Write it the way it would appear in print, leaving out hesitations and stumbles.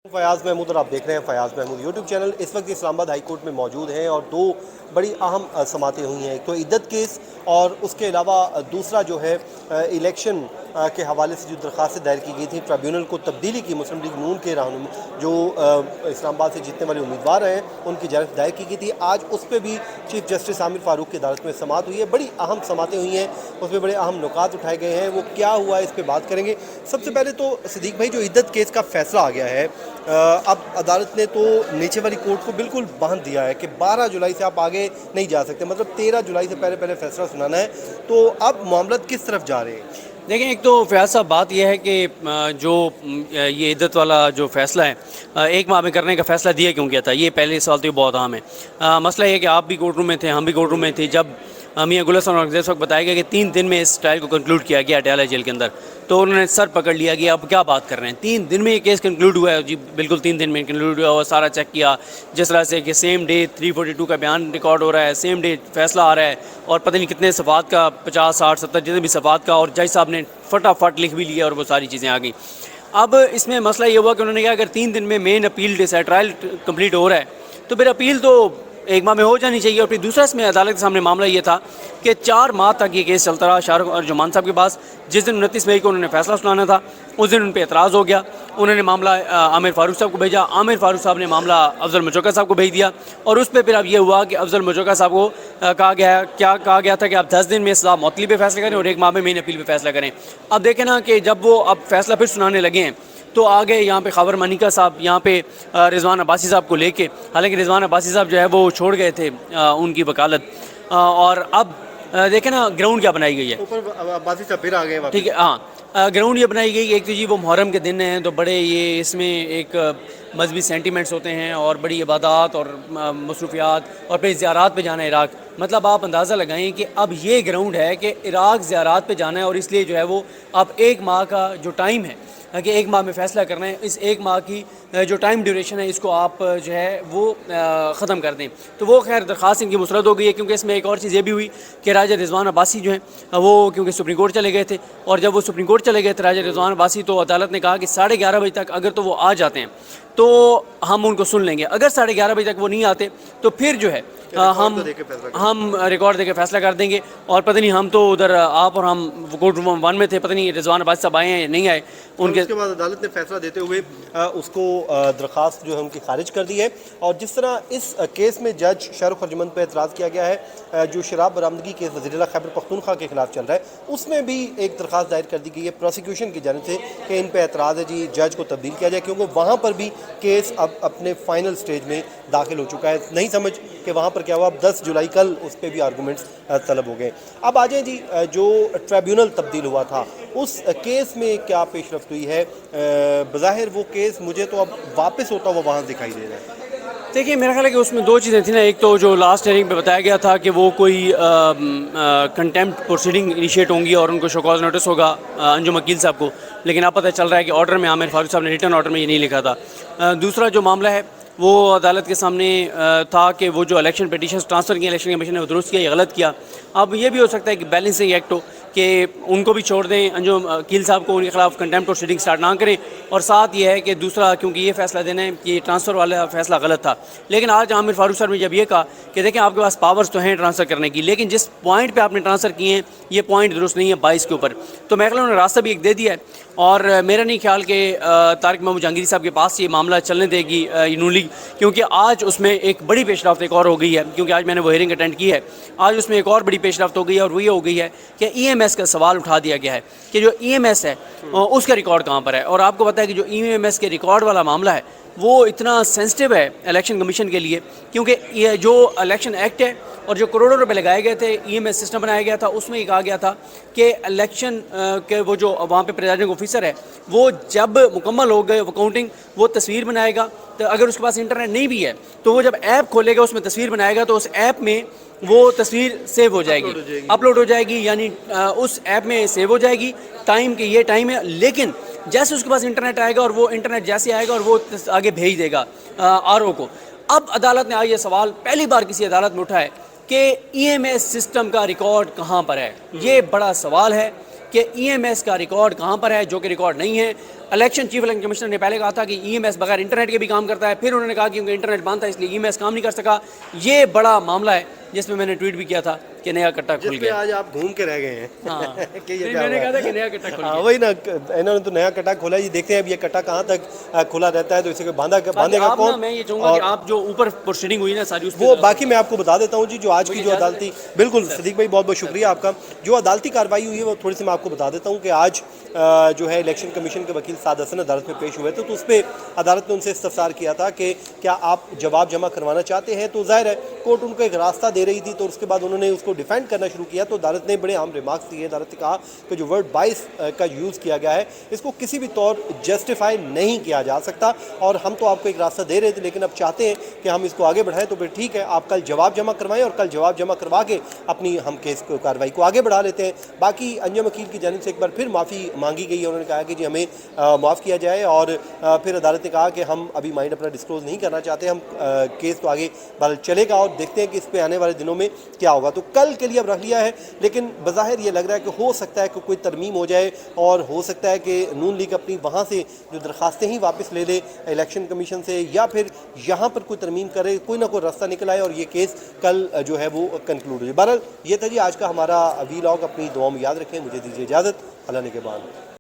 फयाज़ महमूद और आप देख रहे हैं फयाज़ महमूद यूट्यूब चैनल। इस वक्त इस्लामाबाद हाई कोर्ट में मौजूद हैं और दो बड़ी अहम समातें हुई हैं। एक तो इद्दत केस और उसके अलावा दूसरा जो है इलेक्शन के हवाले से जो दरख्वास्त दायर की गई थी ट्रिब्यूनल को तब्दीली की मुस्लिम लीग नून के रहनुमा जो इस्लामाबाद से जीतने वाले उम्मीदवार हैं उनकी जानब दायर की गई थी। आज उस पर भी चीफ जस्टिस आमिर फ़ारूक की अदालत में समात हुई है। बड़ी अहम समातें हुई हैं, उसमें बड़े अहम नुकात उठाए गए हैं। वो क्या हुआ इस पर बात करेंगे। सबसे पहले तो सिद्दीक भाई, जो इद्दत केस का फैसला आ गया है, अब अदालत ने तो नीचे वाली कोर्ट को बिल्कुल बांध दिया है कि 12 जुलाई से आप आगे नहीं जा सकते, मतलब 13 जुलाई से पहले पहले फैसला सुनाना है। तो अब मामला किस तरफ जा रहे हैं? देखें, एक तो फयाज साहब बात यह है कि जो ये इद्दत वाला जो फ़ैसला है एक माह में करने का फ़ैसला दिया क्यों गया था, ये पहले सवाल तो बहुत अहम है। मसला ये है कि आप भी कोर्ट रूम में थे, हम भी कोर्ट रूम में थे जब मियां गुल हसन और इस वक्त बताया गया कि 3 दिन में इस ट्रायल को कंक्लूड किया गया अटाला जेल के अंदर। तो उन्होंने सर पकड़ लिया कि अब क्या बात कर रहे हैं, 3 दिन में ये केस कंक्लूड हुआ है। जी बिल्कुल 3 दिन में कंक्लूड हुआ और सारा चेक किया जिस तरह से कि सेम डे 342 का बयान रिकॉर्ड हो रहा है, सेम डे फैसला आ रहा है और पता नहीं कितने सफ़ात का 50 60 70 जितने भी सफ़ात का, और जज साहब ने फटाफट लिख भी लिया और वो सारी चीज़ें आ गई। अब इसमें मसला ये हुआ कि उन्होंने कहा अगर 3 दिन में main appeal date trial complete हो रहा है तो फिर अपील तो 1 माह में हो जानी चाहिए। और फिर दूसरा इसमें अदालत के सामने मामला ये था कि 4 माह तक ये केस चलता रहा शाहरुख और जुमान साहब के पास। जिस दिन 29 मई को उन्होंने फैसला सुनाना था उस दिन उन पर एतराज़ हो गया। उन्होंने मामला आमिर फ़ारूक साहब को भेजा, आमिर फ़ारूक साहब ने मामला अफजल मचौका साहब को भेज दिया और उस पर फिर अब ये हुआ कि अफजल मचौका साहब को कहा गया था कि आप 10 दिन में सज़ा मुअत्तली पे फैसला करें और 1 माह में मेन अपील पे फैसला करें। अब देखें ना कि जब वो अब फैसला फिर सुनाने लगे हैं तो आगे यहाँ पे खबर मनिका साहब यहाँ पे रिजवान अब्बासी साहब को लेके, हालांकि रिजवान अब्बासी साहब जो है वो छोड़ गए थे उनकी वकालत, और अब देखें ना ग्राउंड क्या बनाई गई है, ऊपर अब्बासी साहब फिर आ गए। ठीक है, हाँ ग्राउंड ये बनाई गई। एक तो जी वो मुहर्रम के दिन हैं तो बड़े ये इसमें एक मजहबी सेंटिमेंट्स होते हैं और बड़ी इबादत और मसरूफियात और फिर ज़ियारात पे जाना इराक़, मतलब आप अंदाज़ा लगाएं कि अब ये ग्राउंड है कि इराक़ ज़ियारात पे जाना है और इसलिए जो है वो अब 1 माह का जो टाइम है कि 1 माह में फ़ैसला करना है, इस 1 माह की जो टाइम ड्यूरेशन है इसको आप जो है वो ख़त्म कर दें। तो वो खैर दरख्वास्त इनकी मुस्तरद हो गई है, क्योंकि इसमें एक और चीज़ ये भी हुई कि राजा रिजवान अब्बासी जो हैं वो क्योंकि सुप्रीम कोर्ट चले गए थे, और जब वो सुप्रीम कोर्ट चले गए थे राजा रिजवान अब्बासी, तो अदालत ने कहा कि 11:30 बजे तक अगर तो वो आ जाते हैं तो हम उनको सुन लेंगे, अगर 11:30 बजे तक वो नहीं आते तो फिर जो है हम रिकॉर्ड देके फैसला कर देंगे। और पता नहीं हम तो उधर आप और हम कोर्ट रूम 1 में थे, पता नहीं रिजवान अब्बासी साहब आए हैं या नहीं आए। उसके बाद अदालत ने फैसला देते हुए उसको दरख्वास्त जो है उनकी खारिज कर दी है। और जिस तरह इस केस में जज शाहरुख अर्जुमंद पर एतराज़ किया गया है, जो शराब बरामदगी केस वज़ीर खैबर पख्तूनख्वा के खिलाफ चल रहा है, उसमें भी एक दरख्वास्त दायर कर दी गई है प्रोसिक्यूशन की जानिब से कि इन पर एतराज़ है जी जज को तब्दील किया जाए, क्योंकि वहाँ पर भी केस अब अपने फाइनल स्टेज में दाखिल हो चुका है। नहीं समझ कि वहाँ पर क्या हुआ। अब 10 जुलाई कल उस पर भी आर्गूमेंट्स तलब हो गए। अब आ जाए जी, जो ट्रिब्यूनल तब्दील हुआ था उस केस में क्या पेशरफ्त हुई है? बज़ाहिर वो केस मुझे तो अब वापस होता हुआ वहाँ दिखाई दे रहा है। देखिए, मेरा ख्याल है कि उसमें 2 चीज़ें थी ना। एक तो जो लास्ट हियरिंग पे बताया गया था कि वो कोई कंटेम्प्ट प्रोसीडिंग इनिशिएट होंगी और उनको शो कॉज नोटिस होगा अंजुम वकील साहब को, लेकिन अब पता चल रहा है कि ऑर्डर में आमिर फ़ारूक साहब ने रिटर्न ऑर्डर में ये नहीं लिखा था। दूसरा जो मामला है वो अदालत के सामने था कि वो जो इलेक्शन पिटीशन ट्रांसफ़र किया इलेक्शन कमीशन ने वो दुरुस्त किया या गलत किया। अब ये भी हो सकता है कि बैलेंसिंग एक्ट हो कि उनको भी छोड़ दें, अंजुम वकील साहब को उनके खिलाफ कंटेम्प्ट प्रोसीडिंग स्टार्ट ना करें, और साथ ये है कि दूसरा क्योंकि ये फैसला देना है कि ट्रांसफ़र वाला फैसला गलत था। लेकिन आज आमिर फ़ारूक साहब ने जब ये कहा कि देखें आपके पास पावर्स तो हैं ट्रांसफ़र करने की, लेकिन जिस पॉइंट पर आपने ट्रांसफ़र किए हैं ये पॉइंट दुरुस्त नहीं है 22 के ऊपर, तो मैं ख्याल उन्होंने रास्ता भी एक दे दिया है। और मेरा नहीं ख्याल कि तारिक महमूद जहांगीरी साहब के पास ये मामला चलने देगी नून लीग, क्योंकि आज उसमें एक बड़ी पेशरफ्त एक और हो गई है, क्योंकि आज मैंने वो हियरिंग अटेंड की है। आज उसमें एक और बड़ी पेशरफ्त हो गई है और वो ये हो गई है कि EMS का सवाल उठा दिया गया है कि जो EMS है उसका रिकॉर्ड कहाँ पर है। और आपको पता है कि जो EMS के रिकॉर्ड वाला मामला है वो इतना सेंसिटिव है इलेक्शन कमीशन के लिए, क्योंकि ये जो इलेक्शन एक्ट है और जो करोड़ों रुपए लगाए गए थे EMS सिस्टम बनाया गया था, उसमें कहा गया था कि इलेक्शन के वो जो वहाँ पे प्रिजाइडिंग ऑफिसर है वो जब मुकम्मल हो गए वो काउंटिंग वो तस्वीर बनाएगा, तो अगर उसके पास इंटरनेट नहीं भी है तो वो जब ऐप खोलेगा उसमें तस्वीर बनाएगा तो उस ऐप में वो तस्वीर सेव हो जाएगी, अपलोड हो जाएगी, यानी उस ऐप में सेव हो जाएगी टाइम के ये टाइम है। लेकिन जैसे उसके पास इंटरनेट आएगा और वो इंटरनेट जैसे आएगा और वो आगे भेज देगा RO को। अब अदालत ने आज ये सवाल पहली बार किसी अदालत में उठाया कि EMS सिस्टम का रिकॉर्ड कहाँ पर है। ये बड़ा सवाल है कि EMS का रिकॉर्ड कहाँ पर है, जो कि रिकॉर्ड नहीं है। चीफ इलेक्शन कमिश्नर ने पहले कहा था कि EMS बगैर इंटरनेट के भी काम करता है, फिर उन्होंने कहा कि उनका इंटरनेट बंद था इसलिए EMS काम नहीं कर सका। ये बड़ा मामला है जिसमें मैंने ट्वीट भी किया था कि नया कट्टा खुल जिसमें गया। आज आप घूम के रह गए हैं। हाँ कि ये फिर क्या मैंने हुआ कहा था है। कि नया कट्टा खुल हाँ गया। वही ना, इन्होंने तो नया कट्टा खोला। ये देखते हैं अब ये कट्टा कहाँ तक खुला रहता है, तो इसे बांधेगा आप ना, कौन। मैं ये चाहूँगा कि आप जो ऊपर प्रोसीडिंग हुई ना सारी, उस वो बाकी मैं आपको बता देता हूँ जी, जो आज की मुझे जो इजाज़त अदालती, बिल्कुल सदीक भाई बहुत बहुत शुक्रिया आपका। जो अदालती कार्रवाई हुई है वो थोड़ी सी मैं आपको बता देता हूँ कि आज जो है इलेक्शन कमीशन के वकील साद हसन अदालत में पेश हुए थे, तो उस पर अदालत ने उनसे इस्तफसार किया था कि क्या आप जवाब जमा करवाना चाहते हैं। तो जाहिर है कोर्ट उनको एक रास्ता दे रही थी, तो उसके बाद उन्होंने उसको डिफेंड करना शुरू किया। तो अदालत ने बड़े आम रिमार्क्स दिए। अदालत ने कहा कि जो वर्ड 22 का यूज़ किया गया है इसको किसी भी तौर जस्टिफाई नहीं किया जा सकता, और हम तो आपको एक रास्ता दे रहे थे लेकिन अब चाहते हैं कि हम इसको आगे बढ़ाएं। तो फिर ठीक है, आप कल जवाब जमा करवाएं और कल जवाब जमा करवा के अपनी हम केस को कार्रवाई को आगे बढ़ा लेते हैं। बाकी अंजुम वकील की जानिब से एक बार फिर माफ़ी मांगी गई है। उन्होंने कहा कि जी हमें माफ़ किया जाए, और फिर अदालत ने कहा कि हम अभी माइंड अपना डिस्क्लोज नहीं करना चाहते, हम केस तो आगे बल चलेगा और देखते हैं कि इस पे आने वाले दिनों में क्या होगा। तो कल के लिए अब रख लिया है, लेकिन बज़ाहिर ये लग रहा है कि हो सकता है कि कोई तरमीम हो जाए, और हो सकता है कि नून लीग अपनी वहाँ से जो दरखास्तें ही वापस ले ले इलेक्शन कमीशन से, या फिर यहाँ पर कोई तरमीम करे, कोई ना कोई रास्ता निकल आए और ये केस कल जो है वो कंक्लूड हो जाए। बहरहाल ये था जी आज का हमारा वीलॉग। अपनी दुआ में याद रखें। मुझे दीजिए इजाज़त। अल्लाह ने के बाद।